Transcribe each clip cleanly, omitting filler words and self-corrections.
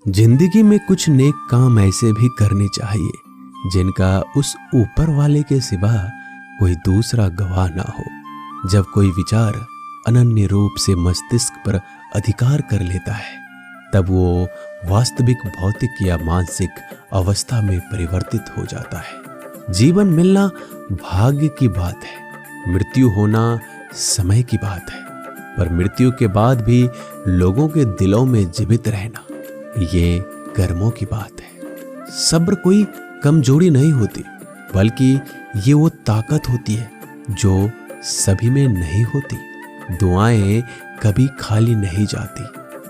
जिंदगी में कुछ नेक काम ऐसे भी करने चाहिए जिनका उस ऊपर वाले के सिवा कोई दूसरा गवाह ना हो। जब कोई विचार अनन्य रूप से मस्तिष्क पर अधिकार कर लेता है तब वो वास्तविक भौतिक या मानसिक अवस्था में परिवर्तित हो जाता है। जीवन मिलना भाग्य की बात है, मृत्यु होना समय की बात है, पर मृत्यु के बाद भी लोगों के दिलों में जीवित रहना ये कर्मों की बात है। सब्र कोई कमजोरी नहीं होती, बल्कि ये वो ताकत होती है जो सभी में नहीं होती। दुआएं कभी खाली नहीं जाती,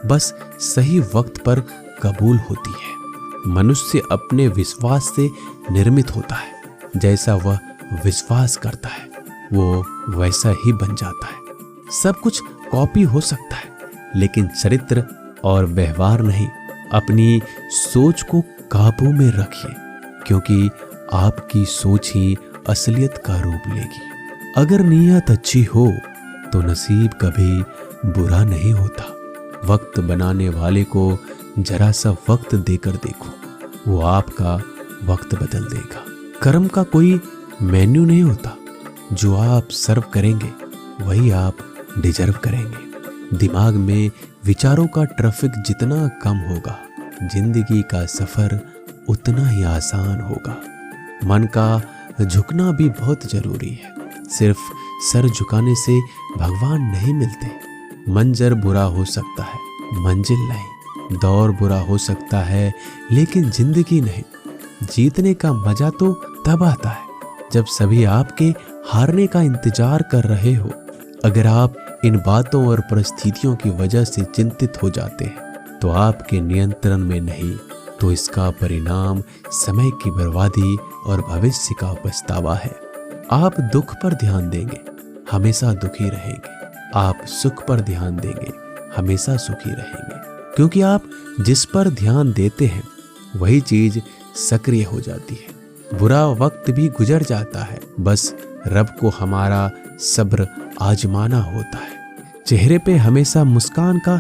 बस सही वक्त पर कबूल होती है। मनुष्य अपने विश्वास से निर्मित होता है, जैसा वह विश्वास करता है वो वैसा ही बन जाता है। सब कुछ कॉपी हो सकता है, लेकिन चरित्र और व्यवहार नहीं। अपनी सोच को काबू में रखिए, क्योंकि आपकी सोच ही असलियत का रूप लेगी। अगर नीयत अच्छी हो तो नसीब कभी बुरा नहीं होता। वक्त बनाने वाले को जरा सा वक्त देकर देखो, वो आपका वक्त बदल देगा। कर्म का कोई मेन्यू नहीं होता, जो आप सर्व करेंगे वही आप डिजर्व करेंगे। दिमाग में विचारों का ट्रैफिक जितना कम होगा, जिंदगी का सफर उतना ही आसान होगा। मन का झुकना भी बहुत जरूरी है। सिर्फ सर झुकाने से भगवान नहीं मिलते। मंजर बुरा हो सकता है, मंजिल नहीं। दौर बुरा हो सकता है, लेकिन जिंदगी नहीं। जीतने का मजा तो तब आता है जब सभी आपके हारने का इंतजार कर रहे हो। अगर आप इन बातों और परिस्थितियों की वजह से चिंतित हो जाते हैं तो आपके नियंत्रण में नहीं, तो इसका परिणाम समय की बर्बादी और भविष्य का पछतावा है। आप दुख पर ध्यान देंगे, हमेशा दुखी रहेंगे। आप सुख पर ध्यान देंगे, हमेशा सुखी रहेंगे। क्योंकि आप जिस पर ध्यान देते हैं वही चीज सक्रिय हो जाती है। बुरा वक्त भी गुजर जाता है, बस रब को हमारा सब्र आजमाना होता है। चेहरे पे हमेशा मुस्कान का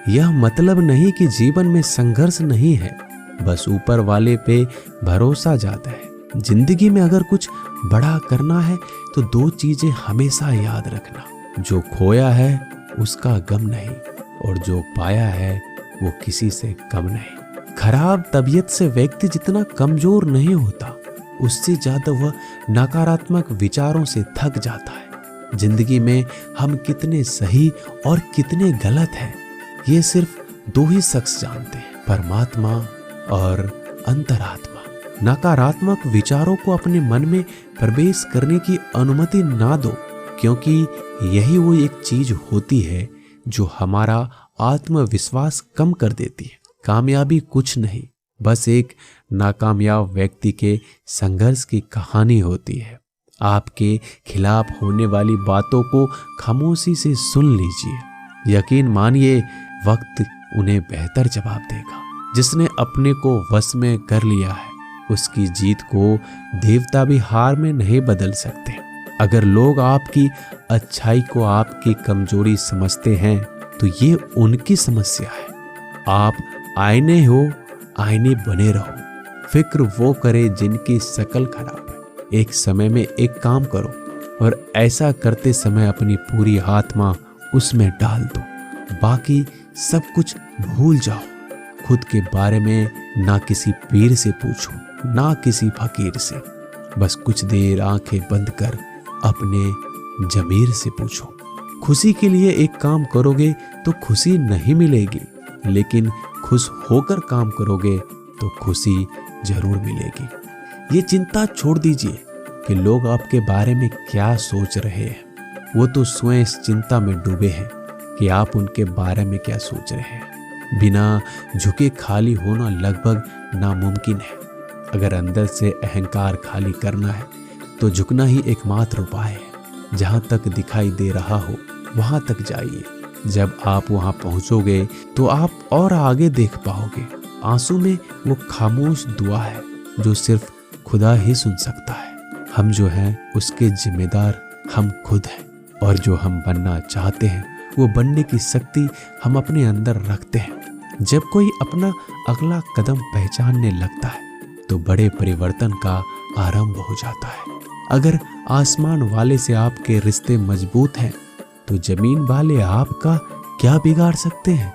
यह मतलब नहीं कि जीवन में संघर्ष नहीं है, बस ऊपर वाले पे भरोसा जाता है। जिंदगी में अगर कुछ बड़ा करना है तो दो चीजें हमेशा याद रखना, जो खोया है उसका गम नहीं, और जो पाया है वो किसी से कम नहीं। खराब तबीयत से व्यक्ति जितना कमजोर नहीं होता, उससे ज्यादा वह नकारात्मक विचारों से थक जाता है। जिंदगी में हम कितने सही और कितने गलत हैं, ये सिर्फ दो ही शख्स जानते हैं, परमात्मा और अंतरात्मा। नकारात्मक विचारों को अपने मन में प्रवेश करने की अनुमति ना दो, क्योंकि यही वो एक चीज होती है जो हमारा आत्मविश्वास कम कर देती है। कामयाबी कुछ नहीं, बस एक नाकामयाब व्यक्ति के संघर्ष की कहानी होती है। आपके खिलाफ होने वाली बातों को खामोशी से सुन लीजिए। यकीन मानिए, वक्त उन्हें बेहतर जवाब देगा। जिसने अपने को वश में कर लिया है, उसकी जीत को देवता भी हार में नहीं बदल सकते। अगर लोग आपकी अच्छाई को आपकी कमजोरी समझते हैं तो ये उनकी समस्या है। आप आईने हो, आईने बने रहो। फिक्र वो करे जिनकी शकल खराब है। एक समय में एक काम करो और ऐसा करते समय अपनी पूरी आत्मा उसमें डाल दो। बाकी सब कुछ भूल जाओ। खुद के बारे में ना किसी पीर से पूछो, ना किसी फकीर से। बस कुछ देर आंखें बंद कर अपने जमीर से पूछो। खुशी के लिए एक काम करोगे तो खुशी नहीं मिलेगी, लेकिन खुश होकर काम करोगे तो खुशी जरूर मिलेगी। ये चिंता छोड़ दीजिए कि लोग आपके बारे में क्या सोच रहे हैं। वो तो स्वयं इस चिंता में डूबे हैं कि आप उनके बारे में क्या सोच रहे हैं। बिना झुके खाली होना लगभग नामुमकिन है। अगर अंदर से अहंकार खाली करना है तो झुकना ही एकमात्र उपाय है। जहां तक दिखाई दे रहा हो वहां तक जाइए। जब आप वहां पहुंचोगे तो आप और आगे देख पाओगे। आंसू में वो खामोश दुआ है जो सिर्फ खुदा ही सुन सकता है। हम जो हैं उसके जिम्मेदार हम खुद हैं, और जो हम बनना चाहते हैं वो बनने की शक्ति हम अपने अंदर रखते हैं। जब कोई अपना अगला कदम पहचानने लगता है तो बड़े परिवर्तन का आरंभ हो जाता है। अगर आसमान वाले से आपके रिश्ते मजबूत हैं तो जमीन वाले आपका क्या बिगाड़ सकते हैं।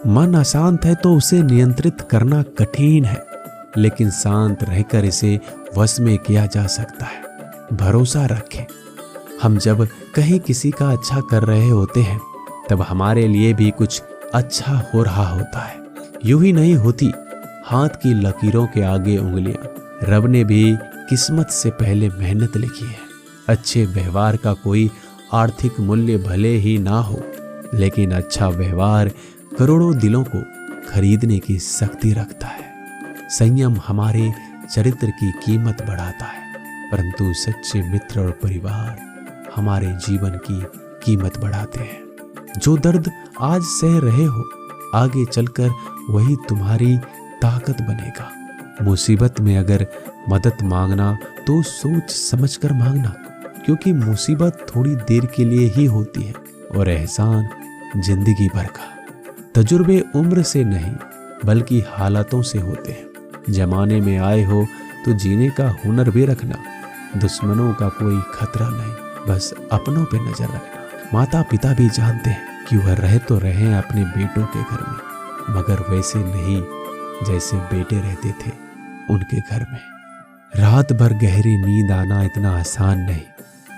मन अशांत है तो उसे नियंत्रित करना कठिन है, लेकिन शांत रहकर इसे वश में किया जा सकता है। भरोसा रखें, हम जब कहीं किसी का अच्छा कर रहे होते हैं तब हमारे लिए भी कुछ अच्छा हो रहा होता है। यूं ही नहीं होती हाथ की लकीरों के आगे उंगलियां। रब ने भी किस्मत से पहले मेहनत लिखी है। अच्छे व्यवहार का कोई आर्थिक मूल्य भले ही ना हो, लेकिन अच्छा व्यवहार करोड़ों दिलों को खरीदने की शक्ति रखता है। संयम हमारे चरित्र की कीमत बढ़ाता है, परंतु सच्चे मित्र और परिवार हमारे जीवन की कीमत बढ़ाते हैं। जो दर्द आज सह रहे हो, आगे चलकर वही तुम्हारी ताकत बनेगा। मुसीबत में अगर मदद मांगना तो सोच समझकर मांगना, क्योंकि मुसीबत थोड़ी देर के लिए ही होती है और एहसान जिंदगी भर का। तजुर्बे उम्र से नहीं बल्कि हालातों से होते हैं। जमाने में आए हो तो जीने का हुनर भी रखना। दुश्मनों का कोई खतरा नहीं, बस अपनों पे नजर रखना। माता पिता भी जानते हैं कि वह रह तो रहे अपने बेटों के घर में, मगर वैसे नहीं जैसे बेटे रहते थे उनके घर में। रात भर गहरी नींद आना इतना आसान नहीं,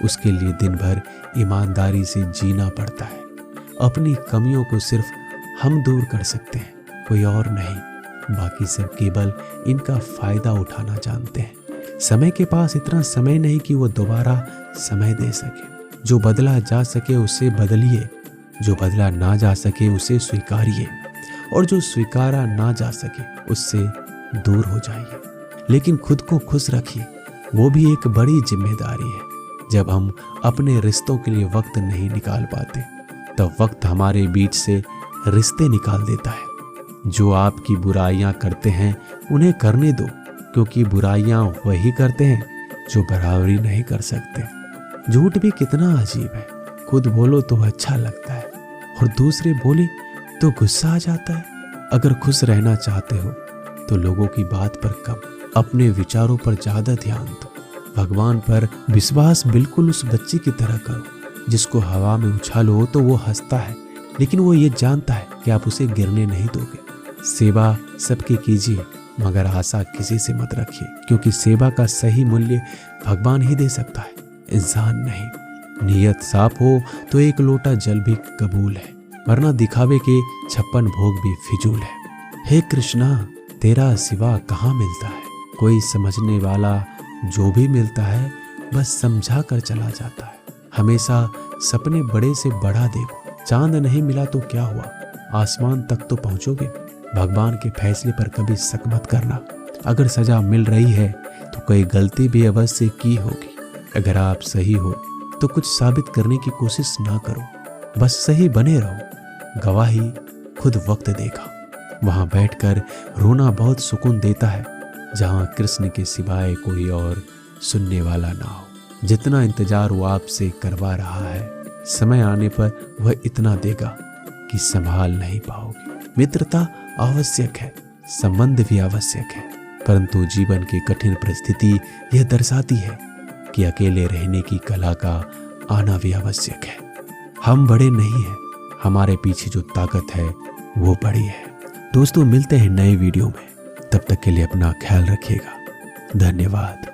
उसके लिए दिन भर ईमानदारी से जीना पड़ता है। अपनी कमियों को सिर्फ हम दूर कर सकते हैं, कोई और नहीं। बाकी सब केवल इनका फायदा उठाना जानते हैं। समय के पास इतना समय नहीं कि वो दोबारा समय दे सके। जो बदला जा सके उसे बदलिए, जो बदला ना जा सके उसे स्वीकारिए, और जो स्वीकारा ना जा सके उससे दूर हो जाइए। लेकिन खुद को खुश रखिए, वो भी एक बड़ी जिम्मेदारी है। जब हम अपने रिश्तों के लिए वक्त नहीं निकाल पाते तब वक्त हमारे बीच से रिश्ते निकाल देता है। जो आपकी बुराइयां करते हैं उन्हें करने दो, क्योंकि बुराइयां वही करते हैं जो बराबरी नहीं कर सकते। झूठ भी कितना अजीब है, खुद बोलो तो अच्छा लगता है और दूसरे बोले तो गुस्सा आ जाता है। अगर खुश रहना चाहते हो तो लोगों की बात पर कम, अपने विचारों पर ज्यादा ध्यान दो। भगवान पर विश्वास बिल्कुल उस बच्चे की तरह करो जिसको हवा में उछालो तो वो हंसता है, लेकिन वो ये जानता है कि आप उसे गिरने नहीं दोगे। सेवा सबकी कीजिए, मगर आशा किसी से मत रखिए, क्योंकि सेवा का सही मूल्य भगवान ही दे सकता है, इंसान नहीं। नीयत साफ हो तो एक लोटा जल भी कबूल है, वरना दिखावे के 56 भोग भी फिजूल है। हे कृष्णा, तेरा सिवा कहाँ मिलता है। कोई समझने वाला जो भी मिलता है बस समझा कर चला जाता है। हमेशा सपने बड़े से बड़ा देखो। चांद नहीं मिला तो क्या हुआ, आसमान तक तो पहुंचोगे। भगवान के फैसले पर कभी शक मत करना। अगर सजा मिल रही है तो कोई गलती भी अवश्य की होगी। अगर आप सही हो तो कुछ साबित करने की कोशिश ना करो, बस सही बने रहो। गवाही खुद वक्त देगा। वहां बैठकर रोना बहुत सुकून देता है, जहां कृष्ण के सिवाय कोई और सुनने वाला ना हो। जितना इंतजार वो आपसे करवा रहा है, समय आने पर वह इतना देगा कि संभाल नहीं पाओगे। मित्रता आवश्यक है, संबंध भी आवश्यक है, परंतु जीवन की कठिन परिस्थिति यह दर्शाती है कि अकेले रहने की कला का आना भी आवश्यक है। हम बड़े नहीं हैं, हमारे पीछे जो ताकत है वो बड़ी है। दोस्तों, मिलते हैं नए वीडियो में, तब तक के लिए अपना ख्याल रखिएगा। धन्यवाद।